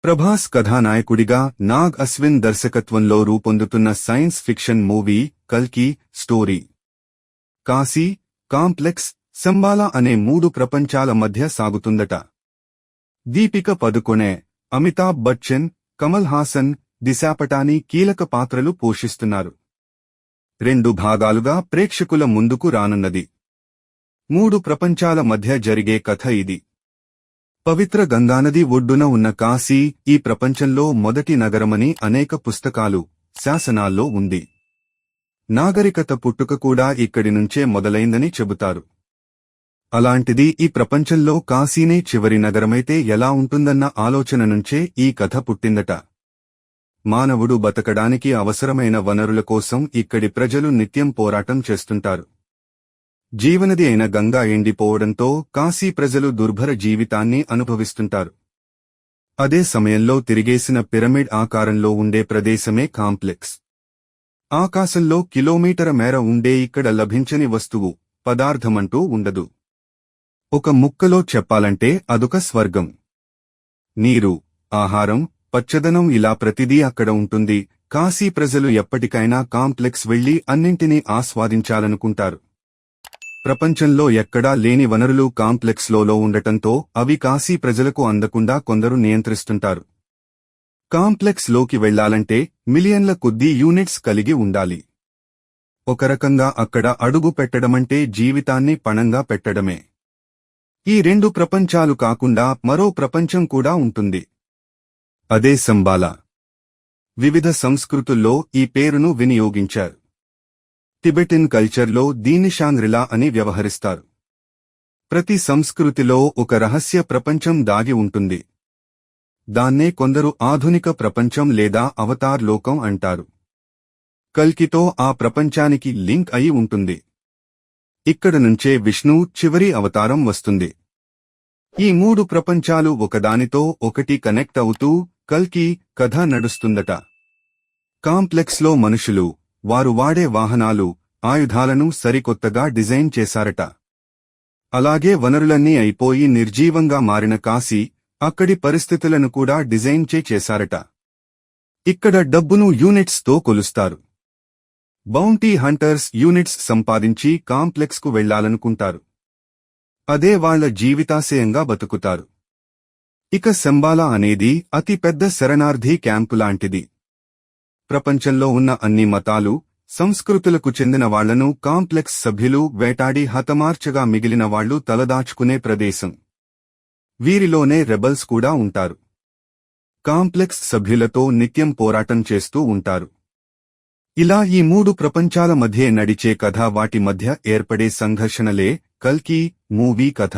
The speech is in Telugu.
ప్రభాస్ కథానాయకుడిగా నాగ్ అశ్విన్ దర్శకత్వంలో రూపొందుతున్న సైన్స్ ఫిక్షన్ మూవీ కల్కి స్టోరీ. కాశీ, కాంప్లెక్స్, సంబాలా అనే 3 ప్రపంచాల మధ్య సాగుతుందట. దీపిక పదుకొణె, అమితాబ్ బచ్చన్, కమల్ హాసన్, దిశా పటానీ కీలక పాత్రలు పోషిస్తున్నారు. 2 భాగాలుగా ప్రేక్షకుల ముందుకు రానున్నది. 3 ప్రపంచాల మధ్య జరిగే కథ ఇది. పవిత్ర గంగానది ఒడ్డున ఉన్న కాశీ ఈ ప్రపంచంలో మొదటి నగరమని అనేక పుస్తకాలు, శాసనాల్లో ఉంది. నాగరికత పుట్టుక కూడా ఇక్కడి నుంచే మొదలైందని చెబుతారు. అలాంటిది ఈ ప్రపంచంలో కాశీనే చివరి నగరమైతే ఎలా ఉంటుందన్న ఆలోచన నుంచే ఈ కథ పుట్టిందట. మానవుడు బతకడానికి అవసరమైన వనరుల కోసం ఇక్కడి ప్రజలు నిత్యం పోరాటం చేస్తుంటారు. జీవనది అయిన గంగా ఎండిపోవడంతో కాశీ ప్రజలు దుర్భర జీవితాన్ని అనుభవిస్తుంటారు. అదే సమయంలో తిరిగేసిన పిరమిడ్ ఆకారంలో ఉండే ప్రదేశమే కాంప్లెక్స్. ఆకాశంలో కిలోమీటర మేర ఉండే ఇక్కడ లభించని వస్తువు, పదార్థమంటూ ఉండదు. ఒక ముక్కలో చెప్పాలంటే అదొక స్వర్గం. నీరు, ఆహారం, పచ్చదనం ఇలా ప్రతిదీ అక్కడ ఉంటుంది. కాశీ ప్రజలు ఎప్పటికైనా కాంప్లెక్స్ వెళ్లి అన్నింటినీ ఆస్వాదించాలనుకుంటారు. ప్రపంచంలో ఎక్కడా లేని వనరులు కాంప్లెక్స్లో ఉండటంతో అవి కాశీ ప్రజలకు అందకుండా కొందరు నియంత్రిస్తుంటారు. కాంప్లెక్స్ లోకి వెళ్లాలంటే మిలియన్ల కొద్దీ యూనిట్స్ కలిగి ఉండాలి. ఒక రకంగా అక్కడ అడుగు పెట్టడమంటే జీవితాన్ని పణంగా పెట్టడమే. ఈ 2 ప్రపంచాలు కాకుండా మరో ప్రపంచం కూడా ఉంటుంది. అదే సంబాలా. వివిధ సంస్కృతుల్లో ఈ పేరును వినియోగించారు. టిబెటిన్ కల్చర్లో దీన్ని షాంగ్రిలా అని వ్యవహరిస్తారు. ప్రతి సంస్కృతిలో ఒక రహస్య ప్రపంచం దాగి ఉంటుంది. దాన్నే కొందరు ఆధునిక ప్రపంచం లేదా అవతార్ లోకం అంటారు. కల్కితో ఆ ప్రపంచానికి లింక్ అయి ఉంటుంది. ఇక్కడ నుంచే విష్ణు చివరి అవతారం వస్తుంది. ఈ 3 ప్రపంచాలు ఒకదానితో ఒకటి కనెక్ట్ అవుతూ కల్కి కథ నడుస్తుందట. కాంప్లెక్స్లో మనుషులు, వారు వాడే వాహనాలు, ఆయుధాలను సరికొత్తగా డిజైన్ చేశారట. అలాగే వనరులన్నీ అయిపోయి నిర్జీవంగా మారిన కాశీ, అక్కడి పరిస్థితులను కూడా డిజైన్ చేశారట. ఇక్కడ డబ్బును యూనిట్స్ తో కొలుస్తారు. బౌంటీ హంటర్స్ యూనిట్స్ సంపాదించి కాంప్లెక్స్కు వెళ్లాలనుకుంటారు. అదే వాళ్ల జీవితాశయంగా బతుకుతారు. ఇక సంబాలా అనేది అతి పెద్ద శరణార్థి క్యాంపు లాంటిది. ప్రపంచంలో ఉన్న అన్ని మతాలు, సంస్కృతులకు చెందిన వాళ్లను కాంప్లెక్స్ సభ్యులు వేటాడి హతమార్చగా మిగిలిన వాళ్లు తలదాచుకునే ప్రదేశం. వీరిలోనే రెబల్స్ కూడా ఉంటారు. కాంప్లెక్స్ సభ్యులతో నిత్యం పోరాటం చేస్తూ ఉంటారు. ఇలా ఈ 3 ప్రపంచాల మధ్యే నడిచే కథ, వాటి మధ్య ఏర్పడే సంఘర్షణలే కల్కి మూవీ కథ.